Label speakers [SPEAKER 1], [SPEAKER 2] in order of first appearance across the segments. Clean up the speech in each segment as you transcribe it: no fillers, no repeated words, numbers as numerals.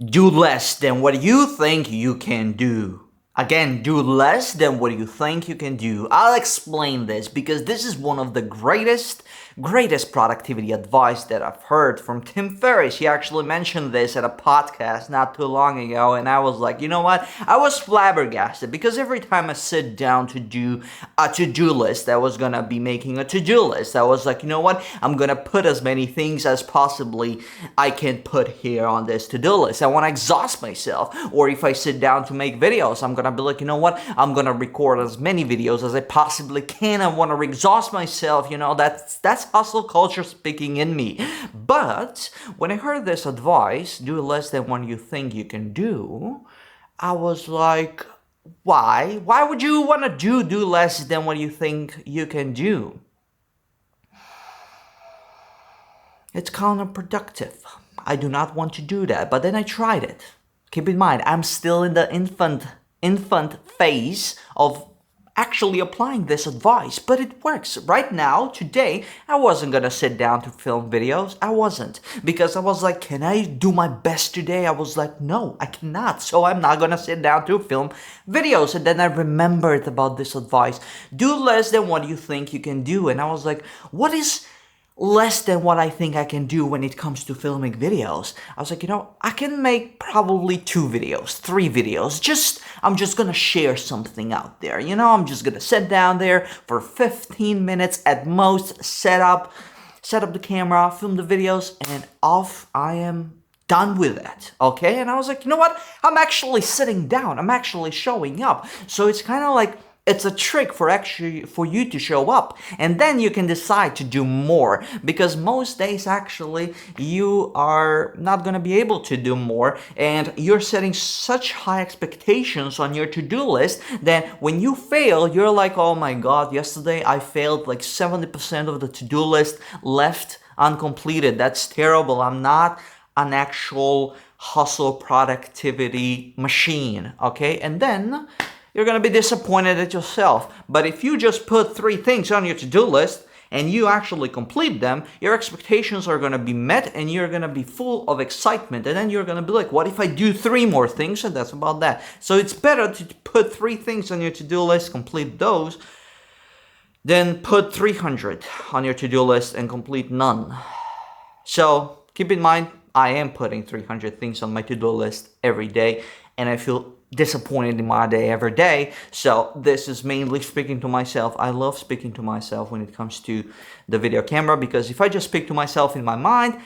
[SPEAKER 1] Do less than what you think you can do. Again, do less than what you think you can do. I'll explain this because this is one of the greatest productivity advice that I've heard from Tim Ferriss. He actually mentioned this at a podcast not too long ago, and I was like, you know what? I was flabbergasted because every time I sit down to do a to-do list, I was gonna be making a to-do list. I was like, you know what? I'm gonna put as many things as possibly I can put here on this to-do list. I wanna exhaust myself. Or if I sit down to make videos, I'm gonna be like, you know what? I'm gonna record as many videos as I possibly can. I wanna exhaust myself, that's hustle culture speaking in me. But when I heard this advice, do less than what you think you can do, I was like, why? Why would you want to do less than what you think you can do? It's counterproductive. I do not want to do that, but then I tried it. Keep in mind, I'm still in the infant phase of actually applying this advice, but it works. Right now, today, I wasn't gonna sit down to film videos. I wasn't. Because I was like, can I do my best today? I was like, no, I cannot. So I'm not gonna sit down to film videos. And then I remembered about this advice. Do less than what you think you can do. And I was like, what is less than what I think I can do when it comes to filming videos? I was like, I can make probably 2 videos, 3 videos. I'm just gonna share something out there. I'm just gonna sit down there for 15 minutes at most, set up the camera, film the videos, and off I am done with that, okay? And I was like, you know what? I'm actually sitting down. I'm actually showing up. So it's kind of like, it's a trick for you to show up, and then you can decide to do more, because most days actually you are not going to be able to do more, and you're setting such high expectations on your to-do list that when you fail, you're like, oh my god, yesterday I failed like 70% of the to-do list left uncompleted. That's terrible. I'm not an actual hustle productivity machine, okay? And then you're going to be disappointed at yourself. But if you just put 3 things on your to-do list and you actually complete them, your expectations are going to be met and you're going to be full of excitement. And then you're going to be like, what if I do 3 more things? And that's about that. So it's better to put 3 things on your to-do list, complete those, than put 300 on your to-do list and complete none. So keep in mind, I am putting 300 things on my to-do list every day, and I feel disappointed in my day every day. So this is mainly speaking to myself. I love speaking to myself when it comes to the video camera, because if I just speak to myself in my mind,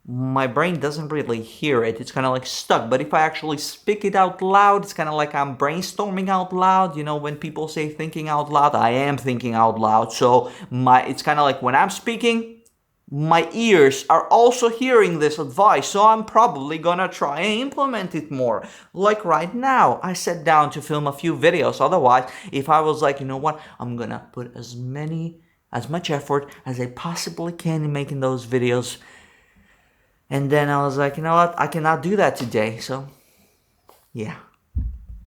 [SPEAKER 1] my brain doesn't really hear it. It's kind of like stuck. But if I actually speak it out loud, it's kind of like I'm brainstorming out loud. When people say thinking out loud, I am thinking out loud. So it's kind of like when I'm speaking, my ears are also hearing this advice, so I'm probably gonna try and implement it more. Like right now, I sat down to film a few videos. Otherwise, if I was like, you know what, I'm gonna put as much effort as I possibly can in making those videos. And then I was like, you know what, I cannot do that today, so yeah.